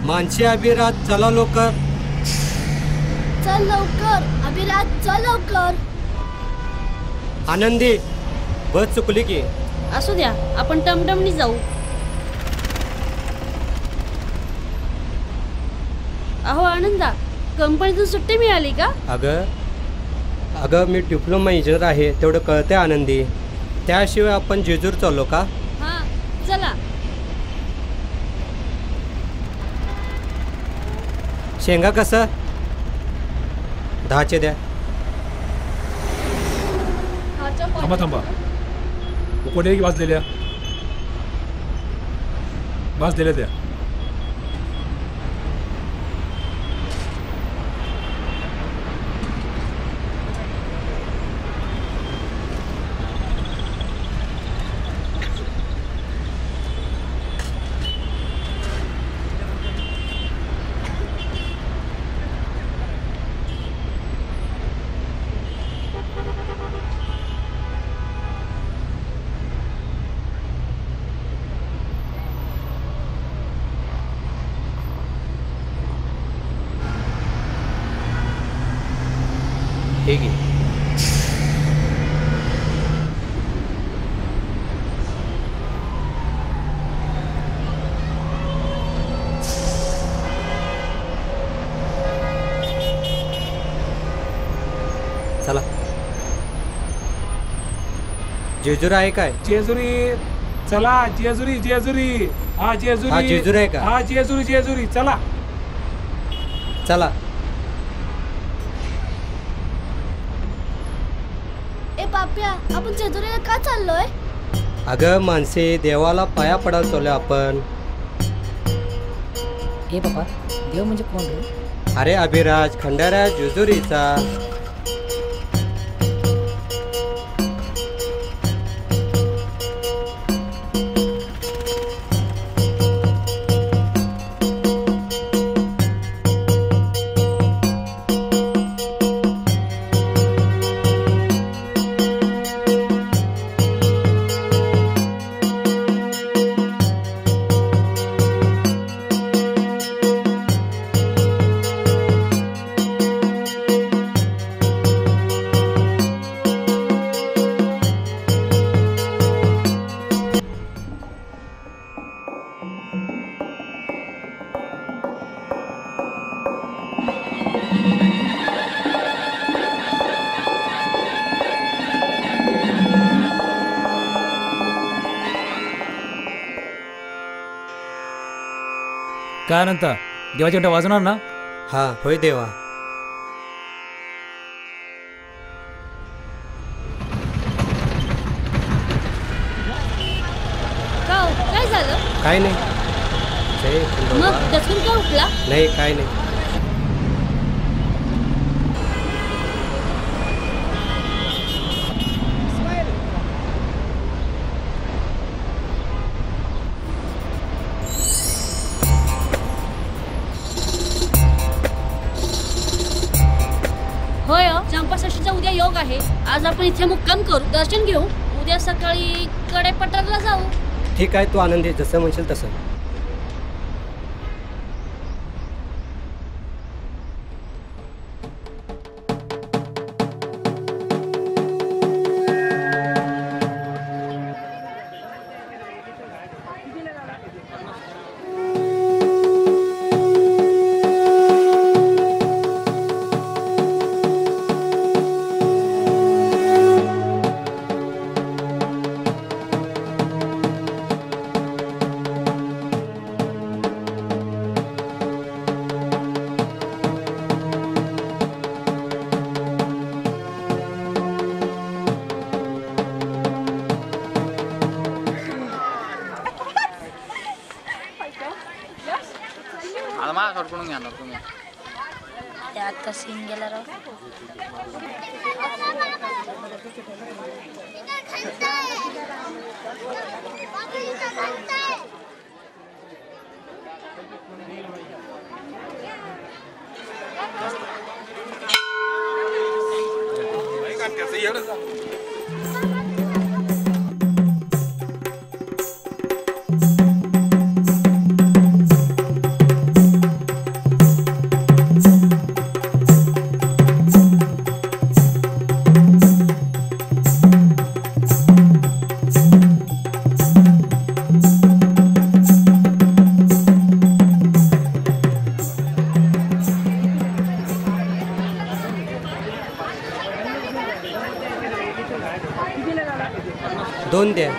मानसी अभिराज चला लवकर. चल लवकर अभिराज, चल लवकर. आनंदी बस चुकली की. असू द्या, आपण टमटमनी जाऊ. अहो आनंदा, कंपनीतून सुट्टी मिळाली का? अगं मी डिप्लोमा इंजिनियर आहे, तेवढं कळते आनंदी. त्याशिवाय आपण जेजूर चाललो का? हां चला. शेंगा कसं? 10चे द्या. थांबा थांबा, उकडे भाजलेल्या द्या. ठीक आहे. चला. जेजूर आहे काय? जेजुरी. चला जेजुरी. हा जेजुरी. हा जेजूर आहे का? हा जेजुरी. चला चला. ए पाप्या, आपण जेजुरीला का चाललोय? अगं माणसे, देवाला पाया पडायला चाललोय आपण. ए बाबा, देव म्हणजे कोण रे? अरे अभिराज, खंडारा जेजुरीचा. काय म्हणता, देवाची घंटा वाजवणार ना? हा होय देवा. काय झालं? काय नाही. मग दचकून का उठला? नाही काय नाही. होय, चंपाषष्ठीचा उद्या योग आहे. आज आपण इथे मुक्काम करू, दर्शन घेऊ. उद्या सकाळी कडेपठारला जाऊ. ठीक आहे, तू आनंदी जसं म्हणशील तसं. आता सीन गेला राव. 2 द्या.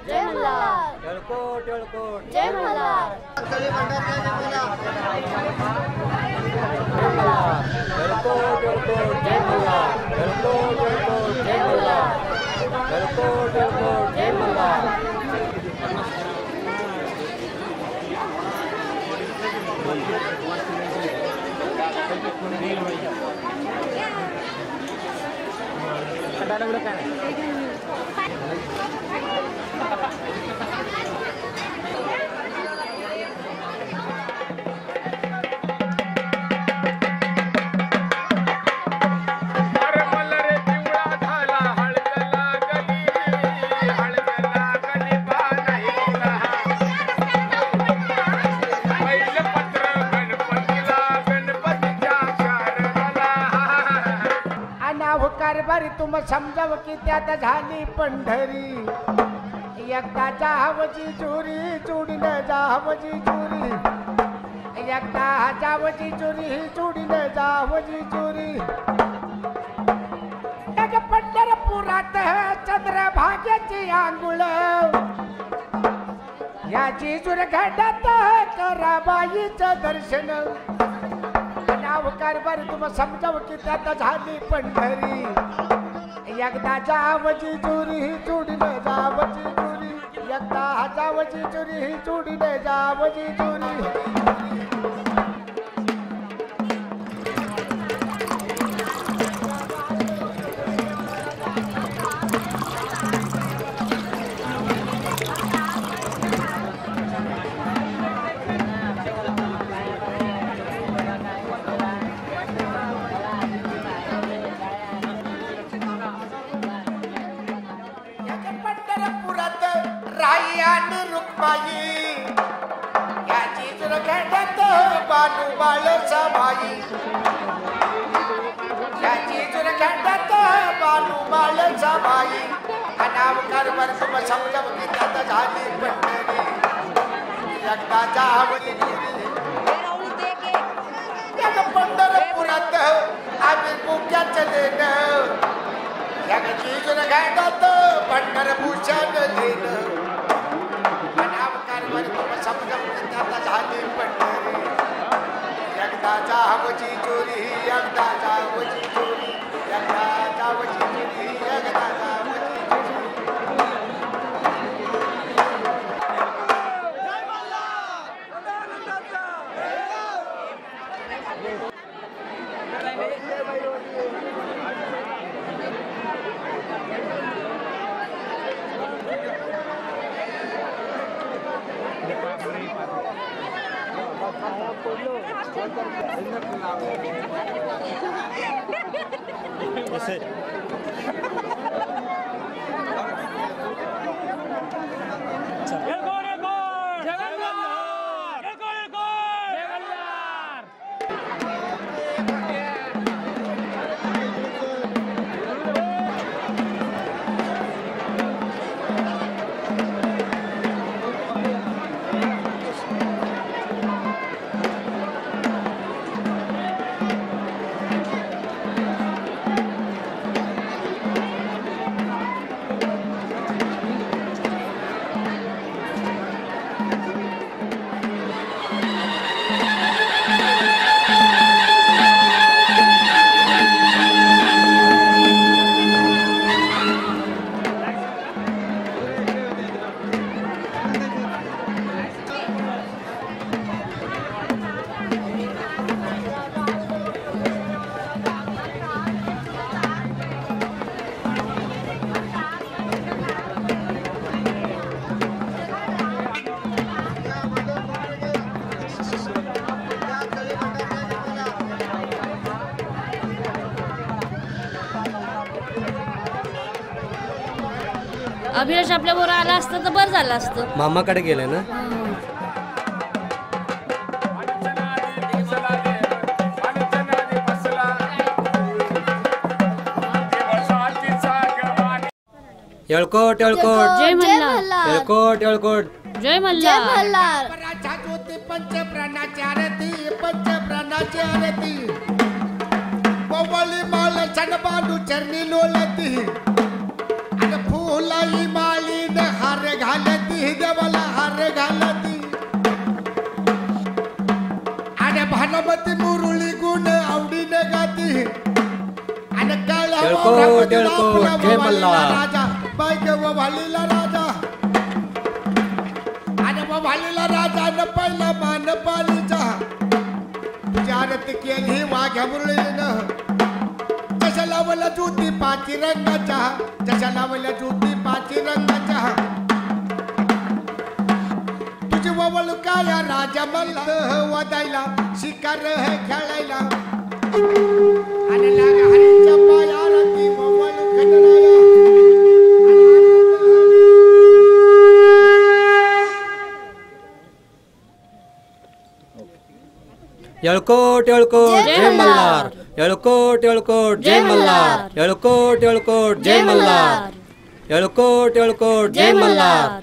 जय मल्हार. येळकोट येळकोट जय मल्हार. येळकोट येळकोट जय मल्हार. येळकोट येळकोट जय मल्हार. येळकोट येळकोट जय मल्हार. कारभारी तुम समजाव की त्यात झाली पंढरी. एकदा जावजी चोरी चुडीन जावजी चोरी. एकदा जावजी चोरी चुडीन जावजी चोरी. एक पंढरपुरात चंद्रभाग्याची आंघोळ. या जिजूर घाटात कराबाईचं दर्शन. नाव कारभार तुम समजाव की त्यात झाली पंढरी. एकदा जावजी चोरी चुडीन जावजी चोरी. एकदा जावजी चोरी चुडीन जावजी चोरी. पंढरपुरात राई आणि रुक्माई. याची जुरघाटात बानुबाळ सभाई. याची जुरघाटात बानुबाळ सभाई. नाव कारभार तुम समजाव की त्यात झाली पंढरी. एकदा जावजी पंढरपुरात आम्ही मुक्याचं लेणं. जगजीजून घाटात पंढरभूषण लिहिलं. नाव कारभार तुम समजाव की त्यात झाली पंढरी. एकदा जावजी चोरी एकदा जावजी चोरी. एकदा जावजी चोरी एकदा जावजी चोरी. अभिलाष आपल्याबरोबर आला असतं तर बरं झालं असतं. मामाकडे गेले ना. येळकोट येळकोट जय मल्हार. येळकोट येळकोट. जय जय मल्हार. मल्हार. पराच्या ज्योती पंचप्राणाची आरती पंचप्राणाची आरती पवळी माळ चणबाडू चरणी लोलती आणि फुलाई माळीन हार घालती देवाला हार घालती आणि भानुमती मुरळी गुण आवडीने गाती आणि येळकोट येळकोट. जय मल्हार. राजा बायक वालीला राजा आणि वालीला राजा न पहिला मान पालीचा आरती केली वाघ्या मुरळीनं जशा लावल्या ज्योती पाची रंगाच्या जशा लावल्या ज्योती पाची रंगाच्या तुझी ववळ काय राजा मला वादायला शिकार खेळायला आणि लाग हरीच्या पायावरती ववळ खंडराया येळकोट येळकोट. जय जय मल्हार. मल्हार. येळकोट येळकोट. जय जय मल्हार. मल्हार. येळकोट येळकोट. जय जय मल्हार. मल्हार. येळकोट येळकोट. जय मल्हार.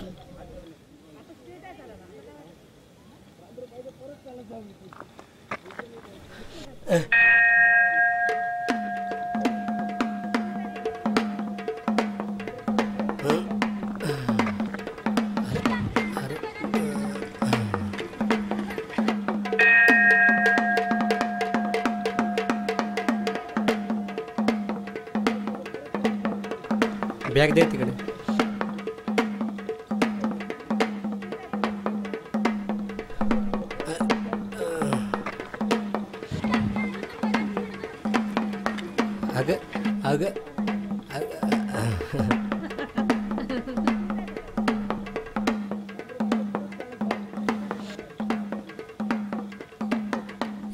बॅग दे तिकडे. अगं अगं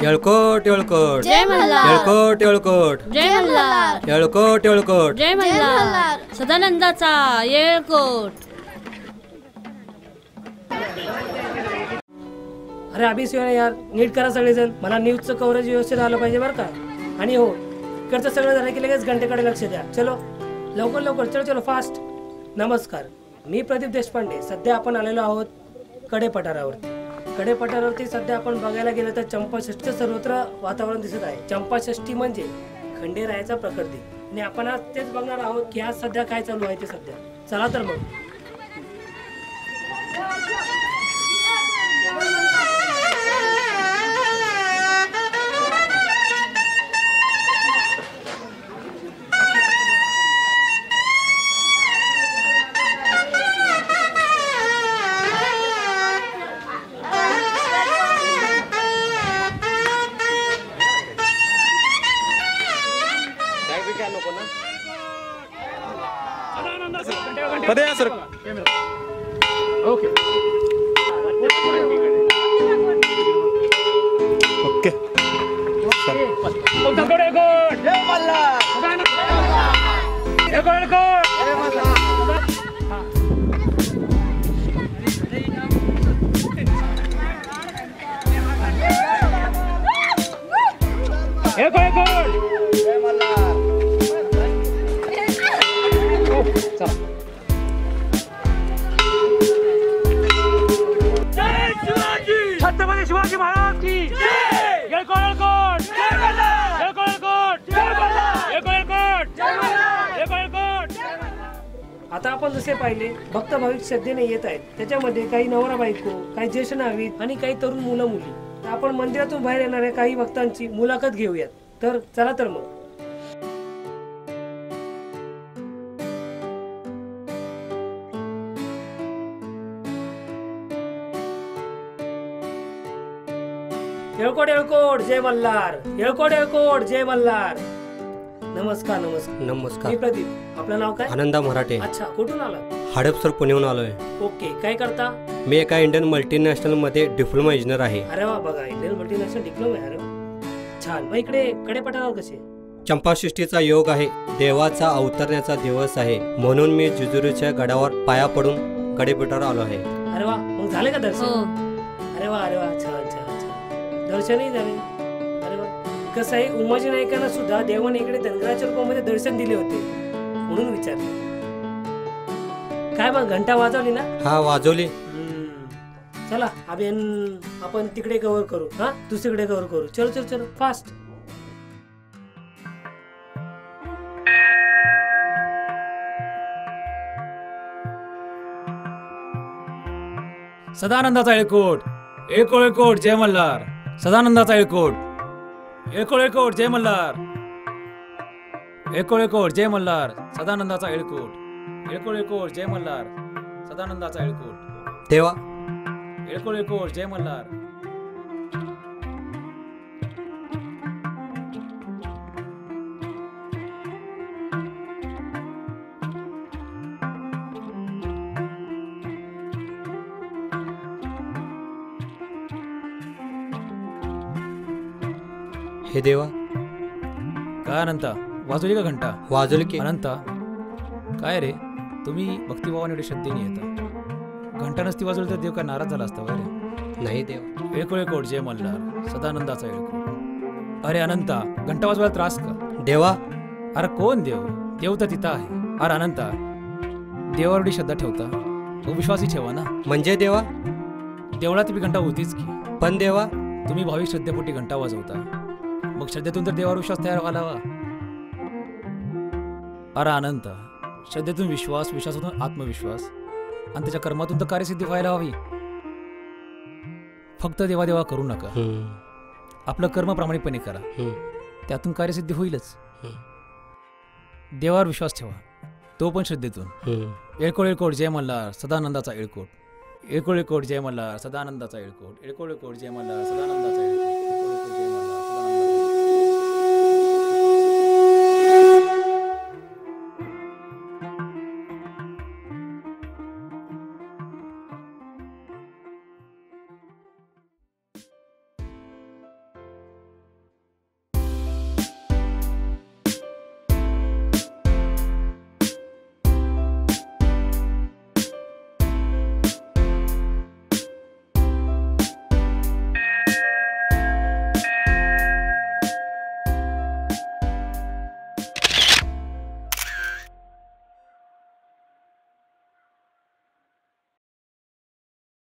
येळकोट येळकोट. जय मल्हार. येळकोट येळकोट. जय मल्हार. येळकोट येळकोट. जय मल्हार. सदानंदाचा येळकोट. अरे अभिषेक यार नीट करा सगळेजण. मला न्यूजचं कव्हरेज व्यवस्थित आलं पाहिजे बरं का. आणि हो इकडचं सगळं झालं की लगेच घंटेकडे लक्ष द्या. चलो लवकर लवकर चलो चलो फास्ट. नमस्कार, मी प्रदीप देशपांडे. सध्या आपण आलेलो आहोत कडेपठारावरती. कडेपठारावरती सध्या आपण बघायला गेलं तर चंपाषष्ठी सर्वत्र वातावरण दिसत आहे. चंपाषष्ठी म्हणजे खंडेरायाचा प्रकट दिन आणि आपण आज तेच बघणार आहोत की आज सध्या काय चालू आहे ते सध्या. चला तर मग. Okay okay. छत्रपती शिवाजी महाराज की जय. येळकोट येळकोट. जय मल्हार. येळकोट येळकोट. जय मल्हार. येळकोट येळकोट. जय मल्हार. येळकोट येळकोट. आता आपण जसे पाहिले भक्त भाविक श्रद्धेने येत आहेत. त्याच्यामध्ये काही नवरा बायको, काही ज्येष्ठ नागरिक आणि काही तरुण मुलं मुली. तर आपण मंदिरातून बाहेर येणाऱ्या काही भक्तांची मुलाखत घेऊयात. तर चला तर मग. येळकोट येळकोट. जय मल्हार. येळकोट येळकोट. जय मल्हार. नमस्कार नमस्कार. नमस्कार. मी प्रदीप. आपलं नाव काय? आनंदा मराठे. अच्छा, कुठून आला? हडपसर पुण्याहून आलोय. ओके, काय करता? मी एका इंडियन मल्टीनॅशनल मध्ये डिप्लोमा इंजिनियर आहे. अरे वा, बघा इंडियन मल्टीनॅशनल डिप्लोमा आहे. अरे वा. छान. मग इकडे कडेपठारावर कसे? चंपाषष्ठीचा योग आहे. देवाचा अवतरण्याचा दिवस आहे. म्हणून मी जेजुरीच्या गडावर पाया पडून गडेपिठावर आलो आहे. अरे वा, मग झाले का दर्शन? हो. अरे वा, अरे वा, छान छान छान. दर्शनही झाले. अरे वा. कसं आहे, उमाजी नायकांना सुद्धा देवाने इकडे धनगराच्या रूपामध्ये दर्शन दिले होते, म्हणून विचारले. काय मग घंटा वाजवली ना? हा, वाजवली. चला अभियान आपण तिकडे कव्हर करू. हा, दुसरीकडे कव्हर करू. चलो चलो चलो फास्ट. सदानंदाचा येळकोट. येळकोट येळकोट जय मल्हार. सदानंदाचा येळकोट. येळकोट येळकोट जय मल्हार. येळकोट येळकोट जय मल्हार. सदानंदाचा येळकोट. येळकोट येळकोट जय मल्हार. सदानंदाचा येळकोट. देवा, येळकोट येळकोट जय मल्हार. हे देवा. काय अनंता, वाजवली का घंटा? वाजवली की. अनंता, काय रे, तुम्ही भक्तिभावाने एवढे श्रद्धेने येता. घंटा नसती वाजवली तर देव काय नाराज झाला असता वगैरे? नाही देवा. येळकोट येळकोट जय मल्हार. सदानंदाचा येळकोट. अरे अनंता, घंटा वाजवायला त्रास का? देवा, अरे कोण देव? देव तर तिथं आहे. अरे अनंता, देवावर एवढी श्रद्धा ठेवता, मग विश्वासही ठेवा ना. म्हणजे देवा? देवळात ती घंटा होतीच की. पण देवा, तुम्ही भाविक श्रद्धेपोटी घंटा वाजवता, मग श्रद्धेतून तर देवावर विश्वास तयार व्हायला हवा. अरे अनंत, श्रद्धेतून विश्वास, विश्वासातून आत्मविश्वास आणि त्याच्या कर्मातून तर कार्यसिद्धी व्हायला हवी. फक्त देवादेवा करू नका. आपलं कर्म प्रामाणिकपणे करा. त्यातून कार्यसिद्धी होईलच. देवावर विश्वास ठेवा, तो पण श्रद्धेतून. येळकोट येळकोट जय मल्हार. सदानंदाचा येळकोट. येळकोट येळकोट जय मल्हार. सदानंदाचा येळकोट. येळकोट येळकोट जय मल्हार. सदानंदाचा येळकोट.